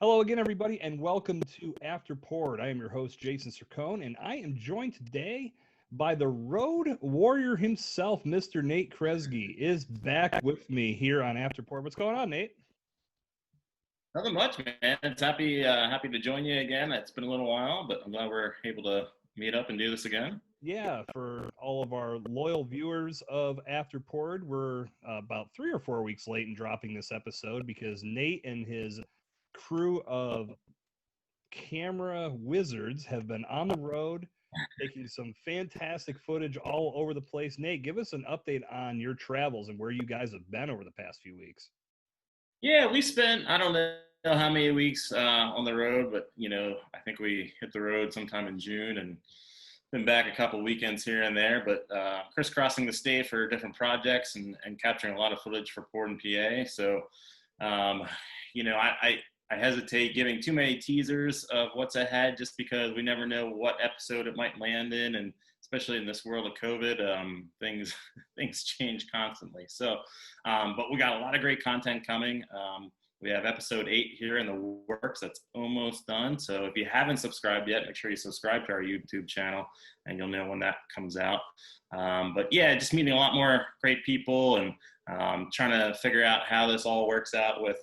Hello again, everybody, and welcome to After Port. I am your host, Jason Cercone, and I am joined today by the road warrior himself, Mr. Nate Kresge, is back with me here on After Port. What's going on, Nate? Nothing much, man. It's happy to join you again. It's been a little while, but I'm glad we're able to meet up and do this again. Yeah, for all of our loyal viewers of After Port, we're about 3 or 4 weeks late in dropping this episode because Nate and his crew of camera wizards have been on the road taking some fantastic footage all over the place. Nate, give us an update on your travels and where you guys have been over the past few weeks. Yeah, we spent I don't know how many weeks on the road, but I think we hit the road sometime in June and been back a couple weekends here and there. But crisscrossing the state for different projects and capturing a lot of footage for Port and PA. So um, I hesitate giving too many teasers of what's ahead just because we never know what episode it might land in, and especially in this world of COVID, things things change constantly. So, but we got a lot of great content coming. We have episode 8 here in the works. That's almost done. So if you haven't subscribed yet, make sure you subscribe to our YouTube channel, and you'll know when that comes out. But yeah, just meeting a lot more great people and trying to figure out how this all works out with.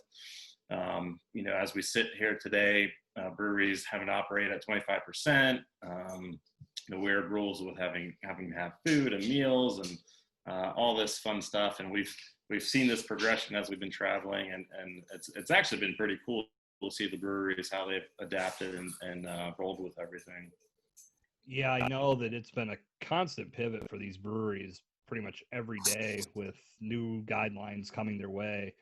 As we sit here today, breweries having to operate at 25%, the weird rules with having to have food and meals and all this fun stuff. And we've seen this progression as we've been traveling, and it's actually been pretty cool to see the breweries, how they've adapted and rolled with everything. Yeah, I know that it's been a constant pivot for these breweries pretty much every day with new guidelines coming their way.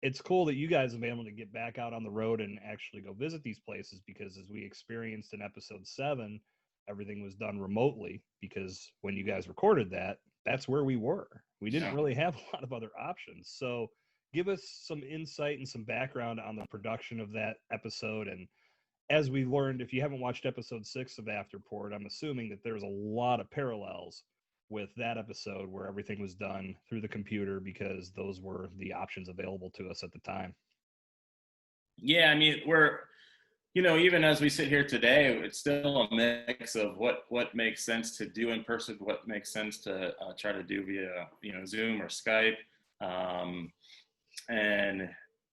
It's cool that you guys have been able to get back out on the road and actually go visit these places because as we experienced in episode 7, everything was done remotely because when you guys recorded that, that's where we were. We didn't Yeah. really have a lot of other options. So give us some insight and some background on the production of that episode. And as we learned, if you haven't watched episode 6 of Afterport, I'm assuming that there's a lot of parallels with that episode where everything was done through the computer because those were the options available to us at the time. Yeah, I mean, even as we sit here today, it's still a mix of what makes sense to do in person, what makes sense to try to do via Zoom or Skype, and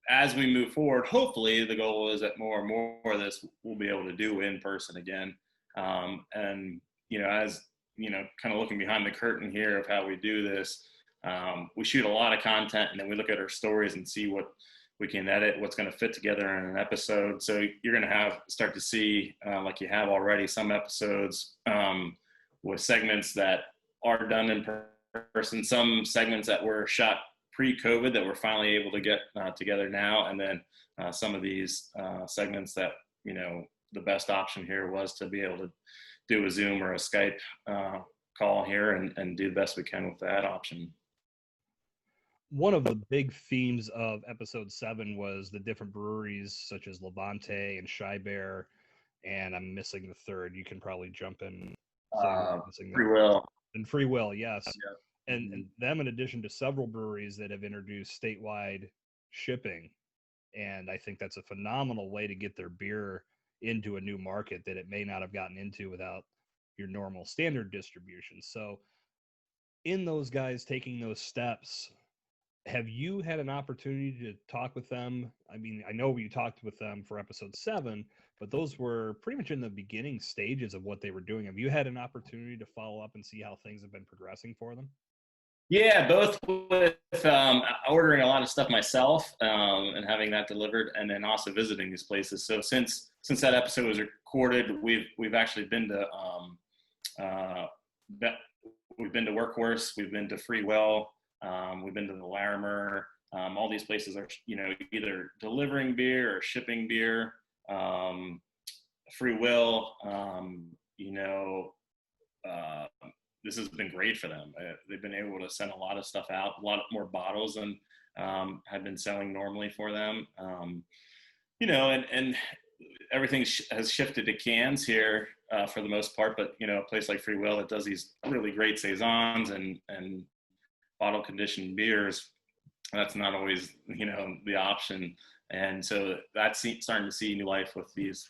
as we move forward, hopefully the goal is that more and more of this we'll be able to do in person again. And as kind of looking behind the curtain here of how we do this, we shoot a lot of content, and then we look at our stories and see what we can edit, what's going to fit together in an episode. So you're going to start to see, like you have already, some episodes with segments that are done in person, some segments that were shot pre-COVID that we're finally able to get together now, and then some of these segments that the best option here was to be able to do a Zoom or a Skype call here and do the best we can with that option. One of the big themes of episode 7 was the different breweries such as Levante and Shy Bear, and I'm missing the third. You can probably jump in. Missing Free them. will. And Free Will, yes. Yeah. And them in addition to several breweries that have introduced statewide shipping. And I think that's a phenomenal way to get their beer into a new market that it may not have gotten into without your normal standard distribution. So in those guys taking those steps, have you had an opportunity to talk with them? I mean, I know you talked with them for episode 7, but those were pretty much in the beginning stages of what they were doing. Have you had an opportunity to follow up and see how things have been progressing for them? Yeah, both with ordering a lot of stuff myself and having that delivered, and then also visiting these places. So since that episode was recorded, we've actually been to uh, we've been to Workhorse, we've been to Free Will, we've been to the Larimer. All these places are either delivering beer or shipping beer. Free Will, uh, this has been great for them. They've been able to send a lot of stuff out, a lot more bottles than had been selling normally for them. And everything has shifted to cans here for the most part. But a place like Free Will that does these really great saisons and bottle conditioned beers that's not always, the option. And so that's starting to see new life with these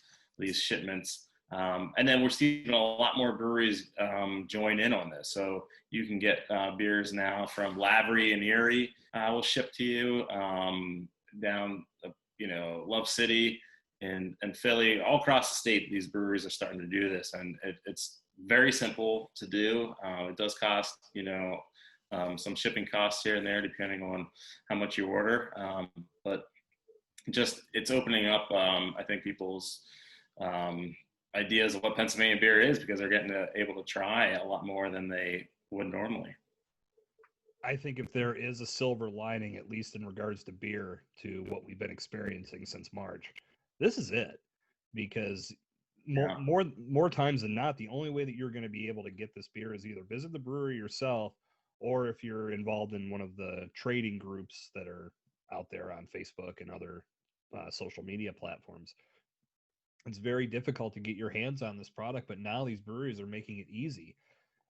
shipments. And then we're seeing a lot more breweries join in on this. So you can get beers now from Lavery and Erie will ship to you, down, Love City and Philly, all across the state. These breweries are starting to do this, and it's very simple to do. It does cost, some shipping costs here and there, depending on how much you order. But just it's opening up, I think, people's ideas of what Pennsylvania beer is, because they're getting able to try a lot more than they would normally. I think if there is a silver lining, at least in regards to beer, to what we've been experiencing since March, this is it. Because Yeah. more times than not, the only way that you're going to be able to get this beer is either visit the brewery yourself, or if you're involved in one of the trading groups that are out there on Facebook and other social media platforms. It's very difficult to get your hands on this product, but now these breweries are making it easy.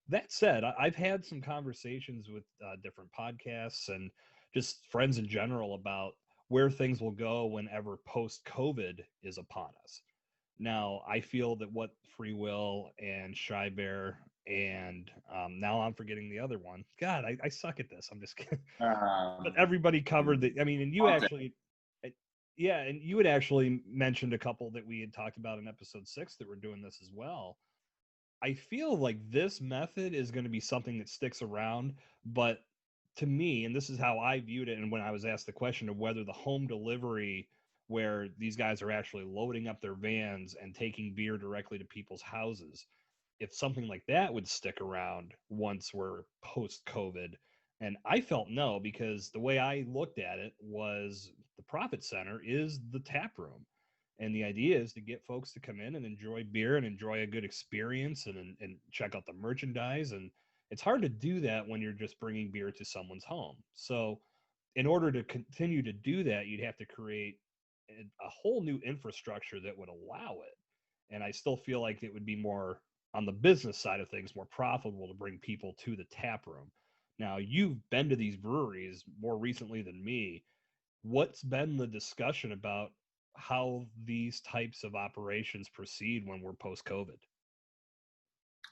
That said, I've had some conversations with different podcasts and just friends in general about where things will go whenever post COVID is upon us. Now, I feel that what Free Will and Shy Bear and now I'm forgetting the other one. God, I suck at this. I'm just kidding. But Um, everybody covered the. I mean, and you content. actually, yeah, and you had actually mentioned a couple that we had talked about in episode 6 that were doing this as well. I feel like this method is going to be something that sticks around, but to me, and this is how I viewed it, and when I was asked the question of whether the home delivery, where these guys are actually loading up their vans and taking beer directly to people's houses, if something like that would stick around once we're post COVID. And I felt no, because the way I looked at it was the profit center is the tap room. And the idea is to get folks to come in and enjoy beer and enjoy a good experience and check out the merchandise. And it's hard to do that when you're just bringing beer to someone's home. So, in order to continue to do that, you'd have to create a whole new infrastructure that would allow it. And I still feel like it would be more on the business side of things, more profitable to bring people to the tap room. Now, you've been to these breweries more recently than me. What's been the discussion about how these types of operations proceed when we're post COVID?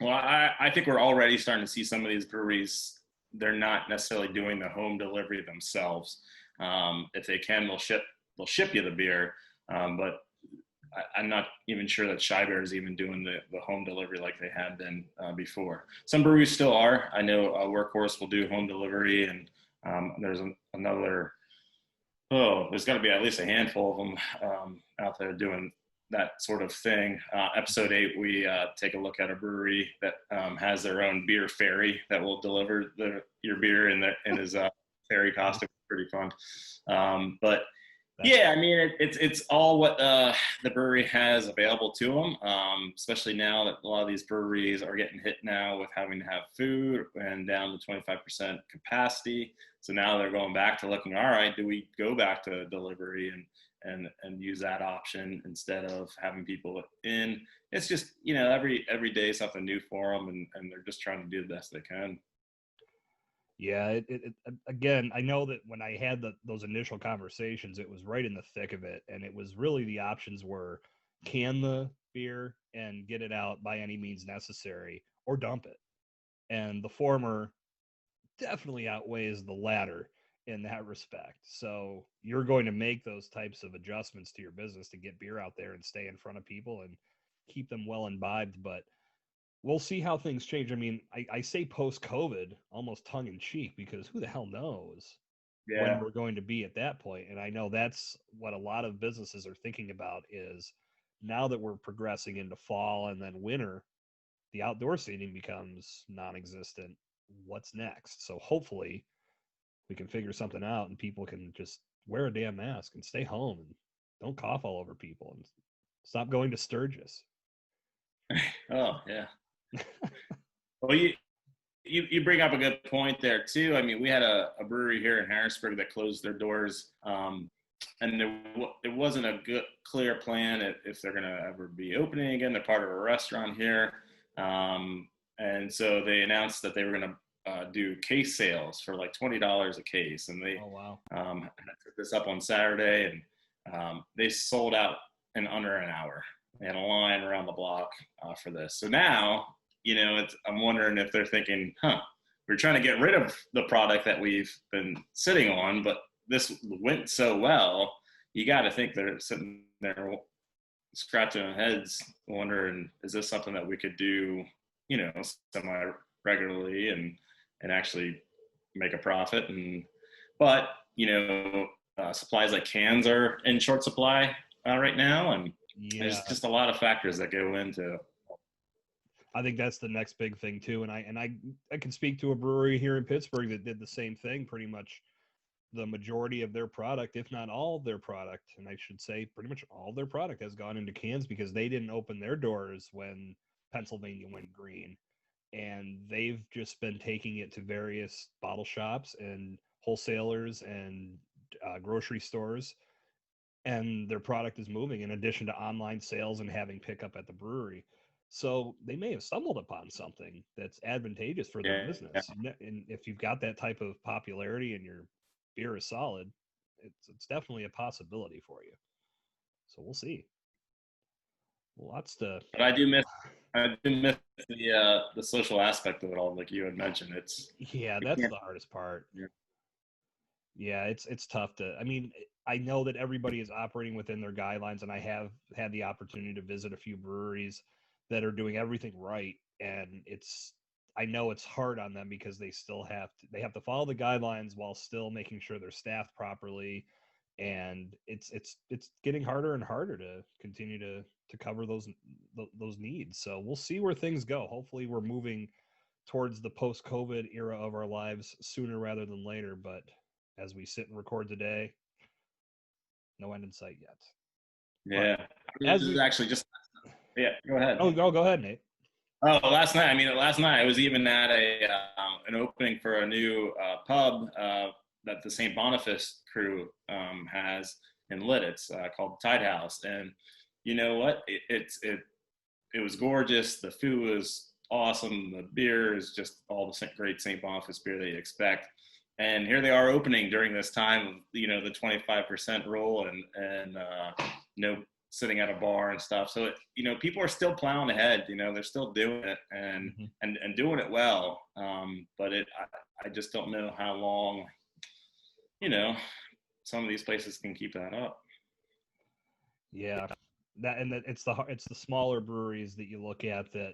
Well, I think we're already starting to see some of these breweries. They're not necessarily doing the home delivery themselves. If they can, they'll ship you the beer. But I'm not even sure that Shy Bear is even doing the home delivery like they had been before. Some breweries still are. I know Workhorse will do home delivery, and there's another. Oh, there's got to be at least a handful of them out there doing that sort of thing. Episode 8, we take a look at a brewery that has their own beer ferry that will deliver your beer in his ferry costume. Pretty fun. But That's yeah, I mean, it's all what the brewery has available to them, especially now that a lot of these breweries are getting hit now with having to have food and down to 25% capacity. So now they're going back to looking, all right, do we go back to delivery and use that option instead of having people in? It's just, every day something new for them, and they're just trying to do the best they can. Yeah, again, I know that when I had those initial conversations, it was right in the thick of it, and it was really the options were can the beer and get it out by any means necessary, or dump it. And the former definitely outweighs the latter in that respect. So you're going to make those types of adjustments to your business to get beer out there and stay in front of people and keep them well imbibed. But we'll see how things change. I mean, I say post COVID almost tongue in cheek, because who the hell knows when Yeah. we're going to be at that point. And I know that's what a lot of businesses are thinking about is now that we're progressing into fall and then winter, the outdoor seating becomes non-existent. What's next? So hopefully we can figure something out and people can just wear a damn mask and stay home and don't cough all over people and stop going to Sturgis. Oh, yeah. Well, you bring up a good point there too. I mean, we had a brewery here in Harrisburg that closed their doors, and it wasn't a good clear plan if they're going to ever be opening again. They're part of a restaurant here, and so they announced that they were going to do case sales for like $20 a case, and they Oh wow. I took this up on Saturday, and they sold out in under an hour. They had a line around the block for this. So now, I'm wondering if they're thinking, we're trying to get rid of the product that we've been sitting on, but this went so well. You got to think they're sitting there scratching their heads, wondering, is this something that we could do, semi regularly and actually make a profit? But supplies like cans are in short supply right now, and there's just a lot of factors that go into. I think that's the next big thing too, and I can speak to a brewery here in Pittsburgh that did the same thing. Pretty much, the majority of their product, if not all of their product, and I should say pretty much all of their product, has gone into cans because they didn't open their doors when Pennsylvania went green, and they've just been taking it to various bottle shops and wholesalers and grocery stores, and their product is moving in addition to online sales and having pickup at the brewery. So they may have stumbled upon something that's advantageous for their business. And if you've got that type of popularity and your beer is solid, it's definitely a possibility for you. So we'll see. Lots to. But I do miss the social aspect of it all, like you had mentioned. That's the hardest part. Yeah, it's tough to. I mean, I know that everybody is operating within their guidelines, and I have had the opportunity to visit a few breweries that are doing everything right, and I know it's hard on them because they have to follow the guidelines while still making sure they're staffed properly, and it's getting harder and harder to continue to cover those needs. So we'll see where things go. Hopefully we're moving towards the post-COVID era of our lives sooner rather than later, but as we sit and record today, no end in sight yet. Yeah. This is actually just. Yeah, go ahead. Oh, go ahead, Nate. Oh, last night I was even at an opening for a new pub that the St. Boniface crew has in Lidditz called Tide House, and you know what? It was gorgeous. The food was awesome. The beer is just all the great St. Boniface beer that you expect. And here they are opening during this time of the 25% rule and no sitting at a bar and stuff. So people are still plowing ahead. They're still doing it and doing it well. But I just don't know how long some of these places can keep that up. Yeah, it's the smaller breweries that you look at that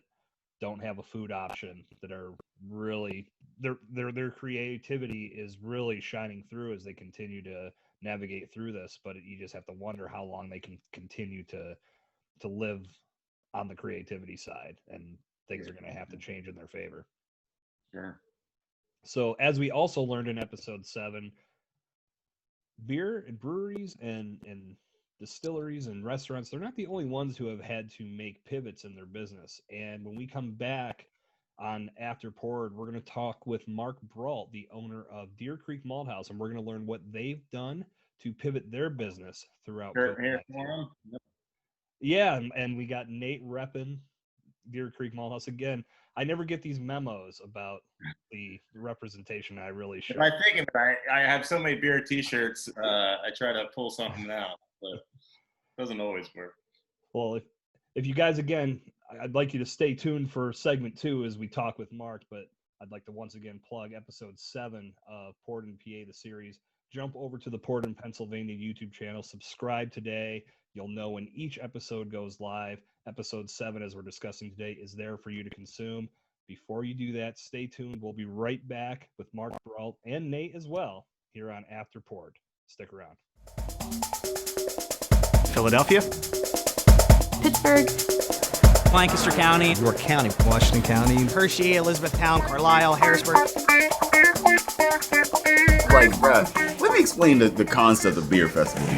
don't have a food option, that are really their creativity is really shining through as they continue to navigate through this. But you just have to wonder how long they can continue to live on the creativity side, and things are going to have to change in their favor. Sure. So as we also learned in episode 7, beer and breweries and distilleries and restaurants, they're not the only ones who have had to make pivots in their business. And when we come back on After Poured, we're going to talk with Mark Brault, the owner of Deer Creek Malthouse, and we're going to learn what they've done to pivot their business throughout COVID-19. Yeah, and we got Nate repping Deer Creek Malthouse again. I never get these memos about the representation. I really should. I think I have so many beer T-shirts. I try to pull something out, but it doesn't always work. Well, if you guys, again, I'd like you to stay tuned for segment 2 as we talk with Mark, but I'd like to once again plug episode 7 of Poured in PA, the series. Jump over to the Poured in Pennsylvania YouTube channel. Subscribe today. You'll know when each episode goes live. Episode 7, as we're discussing today, is there for you to consume. Before you do that, stay tuned. We'll be right back with Mark Brault and Nate as well here on After Poured. Stick around. Philadelphia, Pittsburgh, Lancaster County, York County, Washington County, Hershey, Elizabethtown, Carlisle, Harrisburg. Like, bruh, let me explain the concept of beer festival.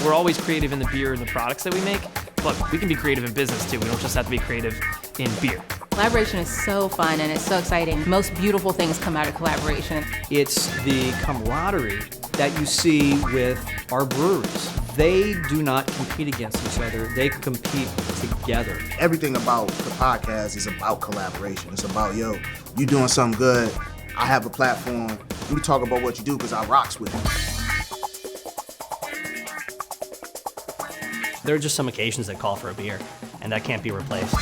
We're always creative in the beer and the products that we make, but we can be creative in business too. We don't just have to be creative in beer. Collaboration is so fun and it's so exciting. Most beautiful things come out of collaboration. It's the camaraderie that you see with our breweries. They do not compete against each other. They compete together. Everything about the podcast is about collaboration. It's about, yo, you doing something good. I have a platform. Let me talk about what you do because I rocks with it. There are just some occasions that call for a beer, and that can't be replaced.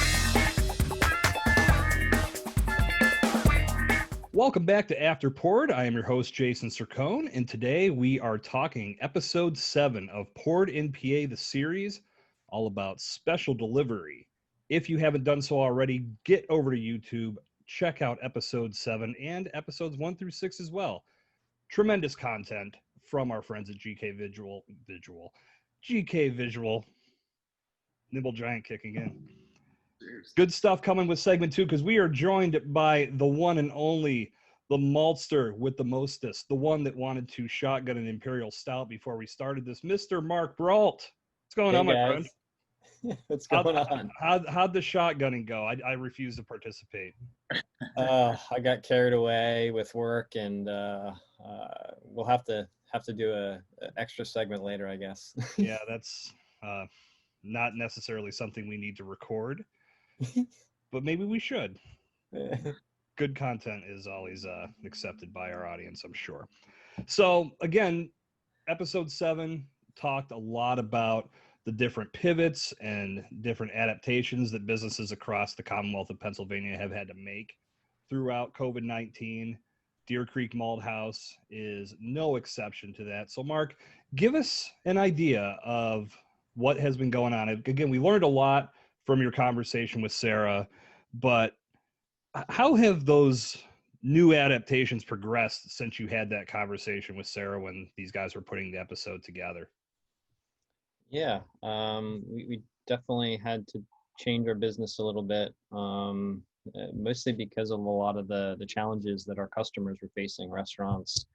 Welcome back to After Poured. I am your host, Jason Cercone, and today we are talking episode 7 of Poured in PA, the series, all about special delivery. If you haven't done so already, get over to YouTube, check out episode 7 and episodes 1 through 6 as well. Tremendous content from our friends at GK Visual. Nimble Giant kicking in. Good stuff coming with segment 2 because we are joined by the one and only, the maltster with the mostest, the one that wanted to shotgun an Imperial Stout before we started this, Mr. Mark Brault. What's going on, my friend? What's going on? How'd the shotgunning go? I refuse to participate. I got carried away with work, and we'll have to do a extra segment later, I guess. Yeah, that's not necessarily something we need to record, but maybe we should. Good content is always accepted by our audience, I'm sure. So again, episode 7 talked a lot about the different pivots and different adaptations that businesses across the Commonwealth of Pennsylvania have had to make throughout COVID-19. Deer Creek Malt House is no exception to that. So Mark, give us an idea of what has been going on. Again, we learned a lot from your conversation with Sarah, but how have those new adaptations progressed since you had that conversation with Sarah when these guys were putting the episode together? Yeah, we definitely had to change our business a little bit, mostly because of a lot of the challenges that our customers were facing. Restaurants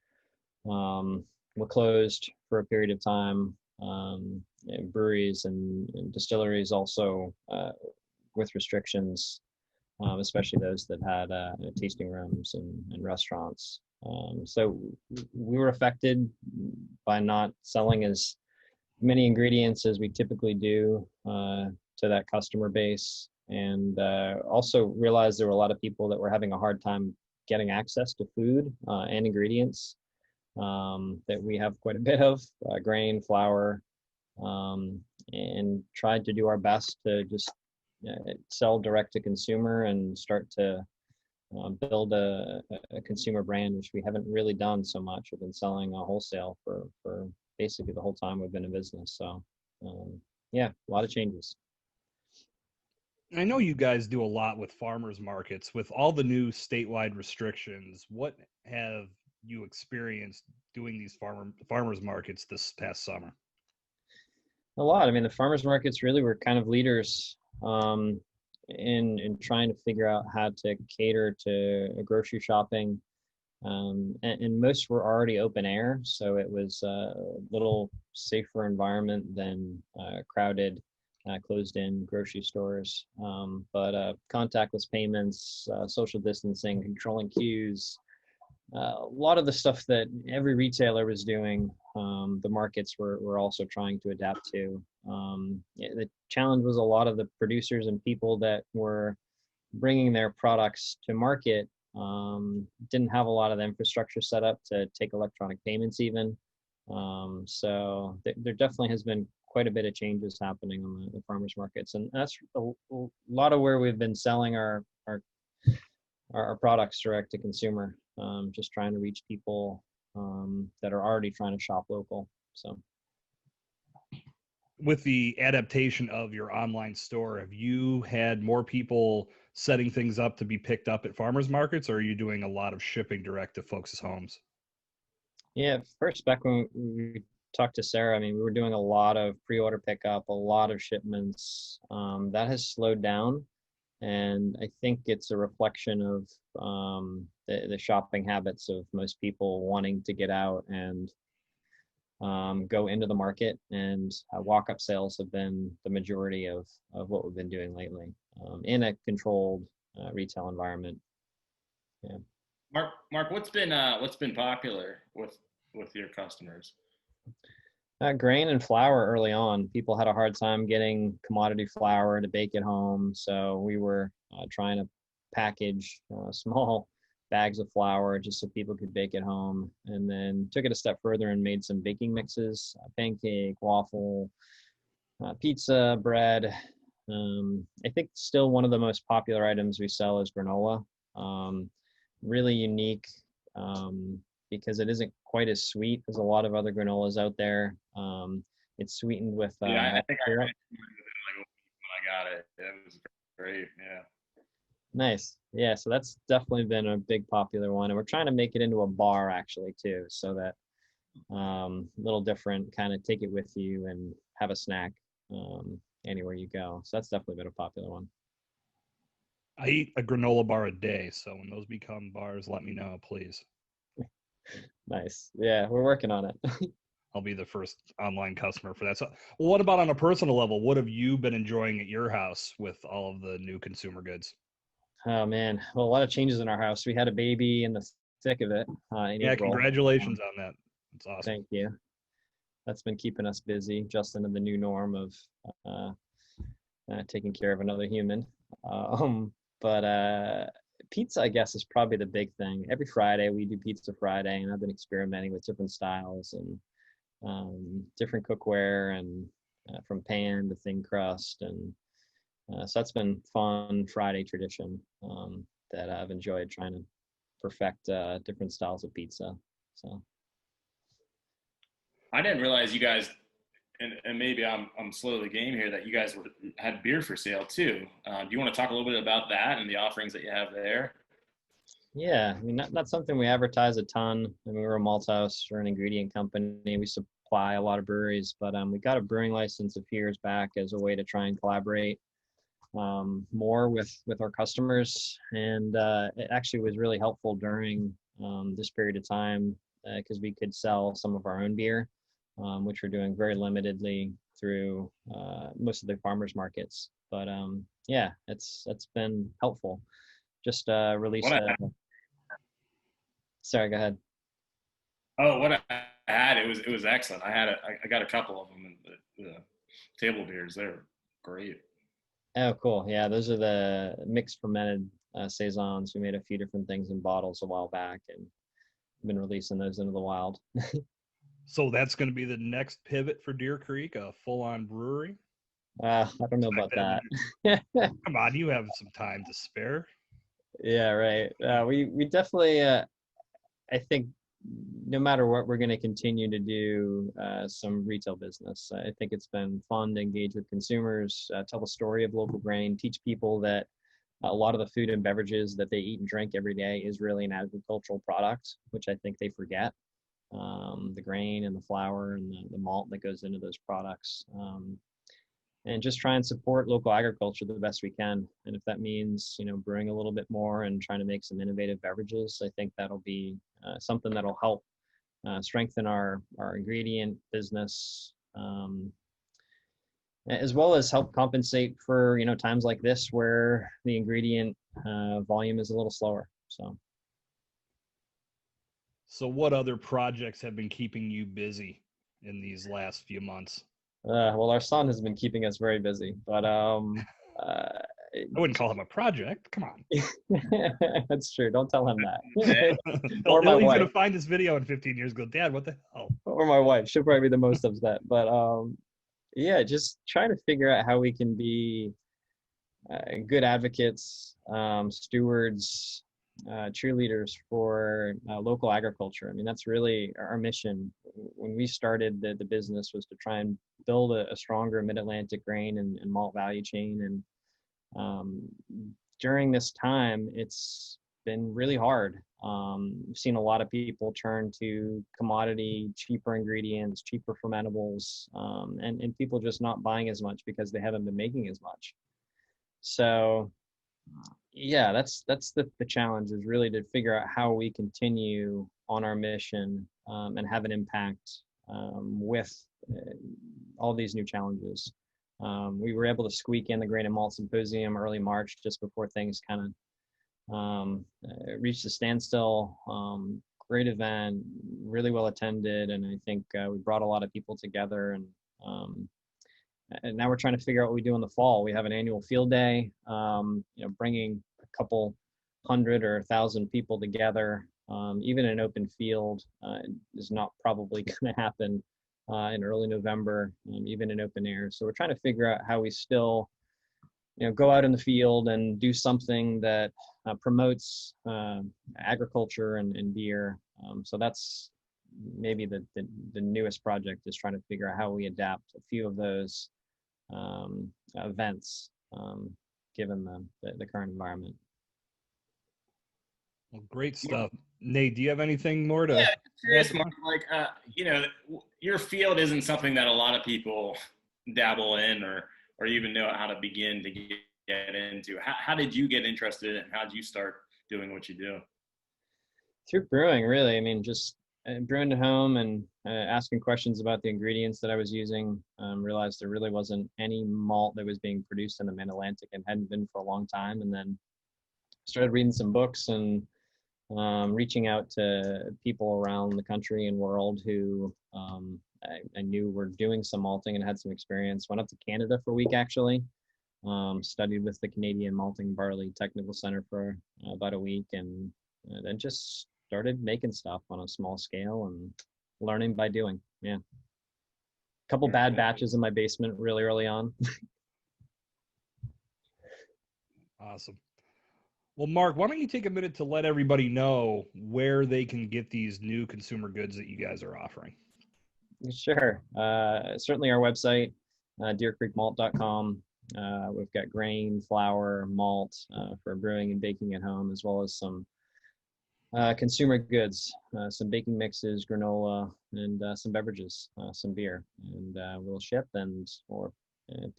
were closed for a period of time. And breweries and distilleries also with restrictions, especially those that had tasting rooms and restaurants. So we were affected by not selling as many ingredients as we typically do to that customer base, and also realized there were a lot of people that were having a hard time getting access to food and ingredients that we have quite a bit of, grain, flour, and tried to do our best to just sell direct to consumer and start to build a consumer brand, which we haven't really done so much. We've been selling wholesale for basically the whole time we've been in business. So yeah, a lot of changes. I know you guys do a lot with farmers markets. With all the new statewide restrictions, what have you experienced doing these farmers markets this past summer? A lot. I mean, the farmers markets really were kind of leaders in trying to figure out how to cater to grocery shopping. And most were already open air, so it was a little safer environment than crowded, closed-in grocery stores. But contactless payments, social distancing, controlling queues, a lot of the stuff that every retailer was doing, the markets were also trying to adapt to. The challenge was a lot of the producers and people that were bringing their products to market didn't have a lot of the infrastructure set up to take electronic payments even. So there definitely has been quite a bit of changes happening on the farmers markets, and that's a lot of where we've been selling our products direct to consumer, just trying to reach people that are already trying to shop local. So with the adaptation of your online store, have you had more people setting things up to be picked up at farmers markets, or are you doing a lot of shipping direct to folks' homes? Yeah, first back when we talked to Sarah, I mean, we were doing a lot of pre-order pickup, a lot of shipments. That has slowed down, and I think it's a reflection of the shopping habits of most people wanting to get out and go into the market, and walk-up sales have been the majority of what we've been doing lately in a controlled retail environment. Yeah. Mark, what's been popular with your customers? Grain and flour early on. People had a hard time getting commodity flour to bake at home, so we were trying to package small bags of flour just so people could bake at home, and then took it a step further and made some baking mixes: pancake, waffle, pizza, bread. I think still one of the most popular items we sell is granola. Really unique. Because it isn't quite as sweet as a lot of other granolas out there. It's sweetened with Yeah, I malt think I syrup. had it like when I got it. It was great. Yeah. Nice. Yeah, so that's definitely been a big popular one. And we're trying to make it into a bar actually too, so that a little different, kind of take it with you and have a snack anywhere you go. So that's definitely been a popular one. I eat a granola bar a day, so when those become bars, let me know, please. Nice. Yeah, we're working on it. I'll be the first online customer for that. So, well, what about on a personal level? What have you been enjoying at your house with all of the new consumer goods? Oh man, well, a lot of changes in our house. We had a baby in the thick of it in Yeah, April. congratulations on that. It's awesome. Thank you. That's been keeping us busy, just into the new norm of uh, taking care of another human. But pizza, I guess, is probably the big thing. Every Friday we do Pizza Friday, and I've been experimenting with different styles and different cookware, and from pan to thin crust, and so that's been fun Friday tradition that I've enjoyed trying to perfect different styles of pizza. So I didn't realize you guys, and maybe I'm slow to the game here, that you guys had beer for sale too. Do you want to talk a little bit about that and the offerings that you have there? yeah, I mean, not something we advertise a ton. I mean, we're a malt house, we're an ingredient company. We supply a lot of breweries, but we got a brewing license a few years back as a way to try and collaborate more with our customers, and it actually was really helpful during this period of time because we could sell some of our own beer, which we're doing very limitedly through most of the farmers markets. But yeah, it's been helpful. Just released What a. Sorry, go ahead. what I had, it was excellent. I got a couple of them, and the table beers, they're great. Oh, cool. Yeah, those are the mixed fermented saisons. We made a few different things in bottles a while back, and been releasing those into the wild. So that's going to be the next pivot for Deer Creek, a full-on brewery. I don't know about that. Come on, you have some time to spare. Yeah, right. We definitely, I think, no matter what, we're going to continue to do some retail business. I think it's been fun to engage with consumers, tell the story of local grain, teach people that a lot of the food and beverages that they eat and drink every day is really an agricultural product, which I think they forget. The grain and the flour and the malt that goes into those products. And just try and support local agriculture the best we can. And if that means, brewing a little bit more and trying to make some innovative beverages, I think that'll be something that'll help strengthen our ingredient business, as well as help compensate for, times like this where the ingredient volume is a little slower. So what other projects have been keeping you busy in these last few months? Well, our son has been keeping us very busy, but I wouldn't call him a project. Come on. that's true. Don't tell him that. He's going to find this video in 15 years and go, Dad, what the hell? Or my wife. She'll probably be the most upset. But yeah, just trying to figure out how we can be good advocates, stewards, cheerleaders for local agriculture. I mean, that's really our mission. When we started the business was to try and build a stronger mid-Atlantic grain and malt value chain. And during this time, it's been really hard. We've seen a lot of people turn to commodity, cheaper ingredients, cheaper fermentables, and people just not buying as much because they haven't been making as much. So yeah, that's the challenge, is really to figure out how we continue on our mission and have an impact with all these new challenges. We were able to squeak in the Grain and Malt Symposium early March, just before things kind of reached a standstill great event, really well attended, and I think we brought a lot of people together. And now we're trying to figure out what we do in the fall. We have an annual field day, bringing a couple hundred or 1,000 people together. Even an open field is not probably going to happen in early November, even in open air. So we're trying to figure out how we still, go out in the field and do something that promotes agriculture and beer. So that's maybe the newest project, is trying to figure out how we adapt a few of those events given the current environment. Well, great stuff. Nate, do you have anything more to? Yeah, curious, Mark. Like, your field isn't something that a lot of people dabble in or even know how to begin to get into. How did you get interested in it, and how did you start doing what you do? Through brewing, really. I mean, just brewing at home and asking questions about the ingredients that I was using. Realized there really wasn't any malt that was being produced in the Mid-Atlantic, and hadn't been for a long time. And then started reading some books and reaching out to people around the country and world who I knew were doing some malting and had some experience. Went up to Canada for a week, actually. Studied with the Canadian Malting Barley Technical Center for about a week, and then just started making stuff on a small scale and learning by doing. Yeah. A couple bad batches in my basement really early on. Awesome. Well, Mark, why don't you take a minute to let everybody know where they can get these new consumer goods that you guys are offering? Sure. Certainly our website, deercreekmalt.com. We've got grain, flour, malt for brewing and baking at home, as well as some consumer goods, some baking mixes, granola, and some beverages, some beer. And we'll ship, or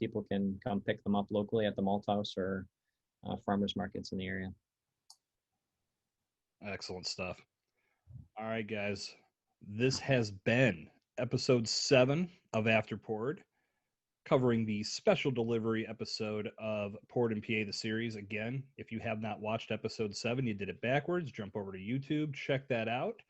people can come pick them up locally at the malt house or farmers markets in the area. Excellent stuff. All right, guys. This has been episode 7 of After Poured, covering the special delivery episode of Poured in PA, the series. Again, if you have not watched episode 7, you did it backwards. Jump over to YouTube, check that out.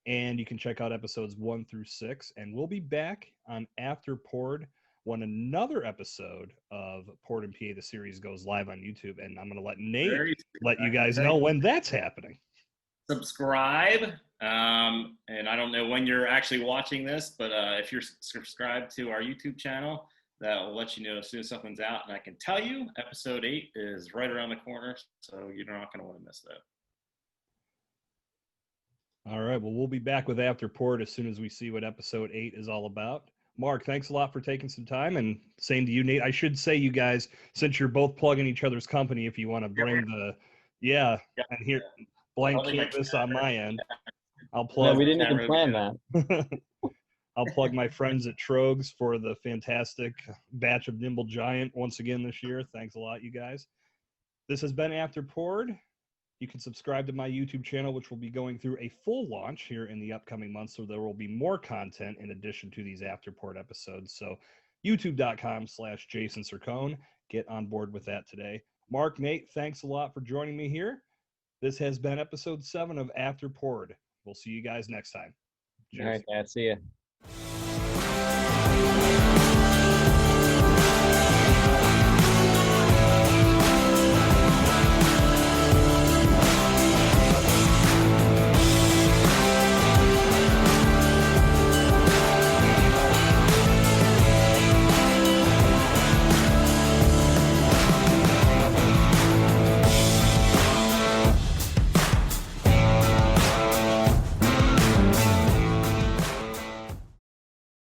And you can check out episodes 1 through 6. And we'll be back on After Poured when another episode of Poured in PA, the series, goes live on YouTube. And I'm going to let Nate let you guys know when that's happening. Subscribe. And I don't know when you're actually watching this, but if you're subscribed to our YouTube channel, that will let you know as soon as something's out. And I can tell you, episode 8 is right around the corner, so you're not going to want to miss that. All right. Well, we'll be back with After Poured as soon as we see what episode 8 is all about. Mark, thanks a lot for taking some time, and same to you, Nate. I should say, you guys, since you're both plugging each other's company, if you want to bring and here, blank canvas on my end. I'll plug. No, we didn't even plan that. I'll plug my friends at Trogs for the fantastic batch of Nimble Giant once again this year. Thanks a lot, you guys. This has been After Poured. You can subscribe to my YouTube channel, which will be going through a full launch here in the upcoming months. So there will be more content in addition to these After Poured episodes. So youtube.com/Jason Cercone. Get on board with that today. Mark, Nate, thanks a lot for joining me here. This has been episode 7 of After Poured. We'll see you guys next time. Cheers. All right, guys. See ya.